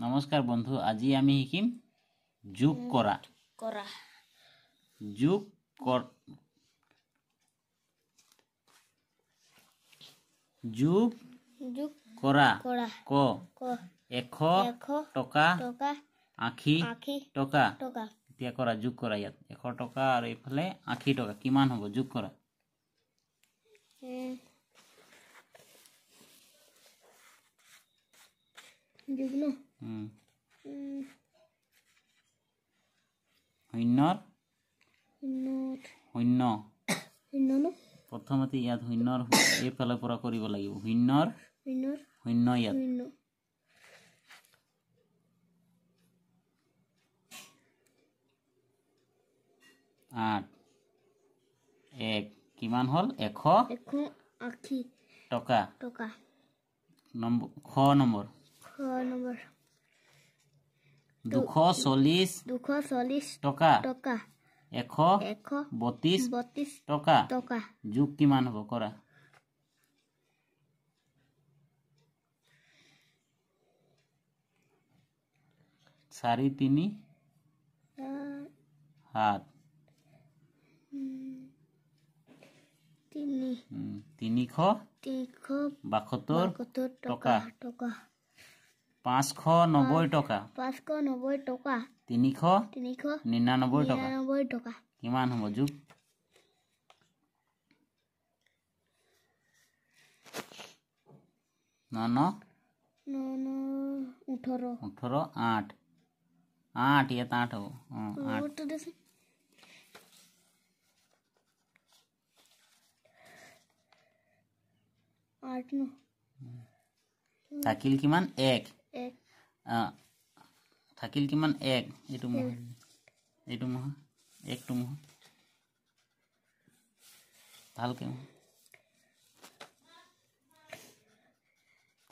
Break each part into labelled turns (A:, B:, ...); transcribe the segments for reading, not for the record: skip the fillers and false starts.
A: নমস্কাৰ বন্ধু, আজি আমি শিকিম যোগ কৰা। যোগ কৰা ক 100 টকা 80 টকা। এতিয়া কৰা যোগ কৰা, ইয়াত 100 টকা আৰু এইফালে 80 টকা কিমান হ'ব? যোগ কৰা। শূন্যৰ শূন্য প্ৰথমতে ইয়াত শূন্যৰ এইফালৰ পৰা কৰিব লাগিব। শূন্যৰ শূন্য ইয়াত 8 1 কিমান হ'ল? 180 টকা। খ নম্বৰ 240 টকা 132 টকা। যোগ কিমান হ'ব? কৰা। 4 3 7 372 টকা 590 টকা 399 টকা কিমান হ'ব? যোগ 9 18 8 ইয়াত 8 হ'ব। 8 থাকিল কিমান? 1 থাকিল কিমান? 1 এইটো মহ একটো মহ ভালকে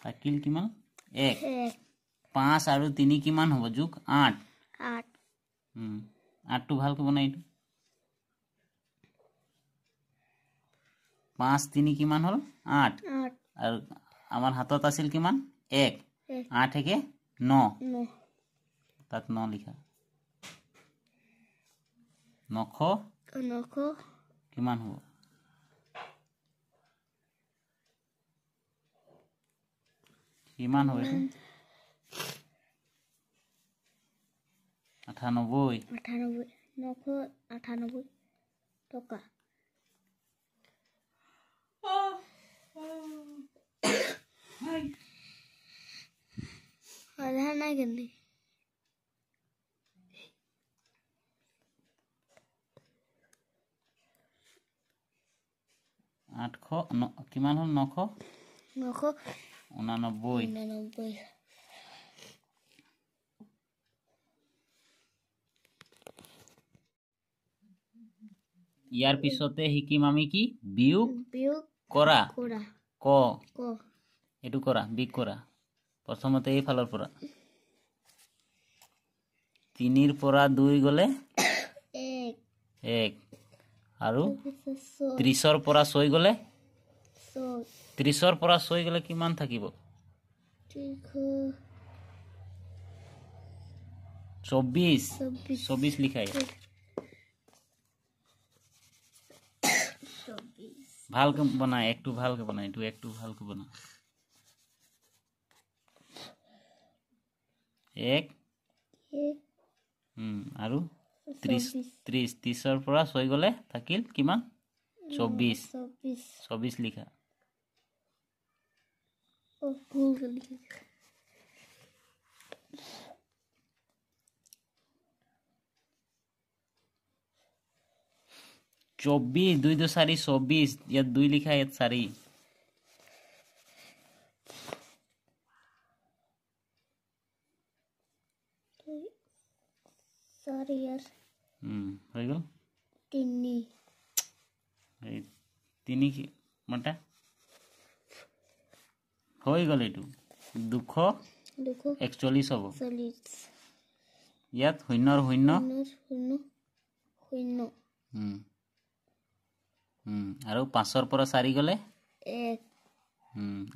A: থাকিল কিমান? 1 5 আৰু 3 কিমান হ'ব? যোগ 8 8টো ভালকে বনাই। এইটো 5 3 কিমান হ'ল? 8 আৰু আমাৰ হাতত আছিল কিমান? 1 8 থেকে 9 তাত 9 লিখা। 900 কিমান হ'ব? কিমান হ'ব? 98
B: টকা। নাই
A: 800 কিমান হ'ল? 989 ইয়াৰ পিছতে শিকিম আমি কি? বিয়োগ কৰা। ক এইটো কৰা, বিয়োগ কৰা। প্ৰথমতে এইফালৰ পৰা 3ৰ পৰা 2 গ'লে 1 আৰু 30ৰ পৰা 6 গ'লে 30ৰ পৰা 6 গ'লে কিমান থাকিব? 24 লিখাই। ভালকে বনাই, একটু ভালকে বনাই, একটু ভালকে বনা। 1 আৰু 30ৰ পৰা 6 গ'লে থাকিল কিমান? 24 লিখা। চৌবিশ 2 2 4 24 ইয়াত 2 লিখা, ইয়াত 4 হৈ গ'ল। 3 মাটা হৈ গ'ল। এইটো 241 হ'ব। ইয়াত শূন্যৰ শূন্য আৰু 5ৰ পৰা 4 গ'লে 1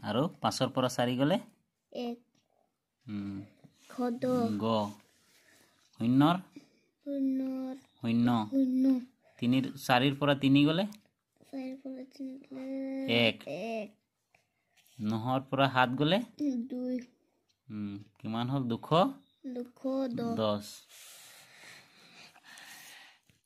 A: আৰু 5ৰ পৰা 4 গ'লে 1 খ গ শূন্যৰ শূন্য চাৰিৰ পৰা তিনি গ'লে এক নহৰ পৰা সাত গ'লে কিমান হ'ল 210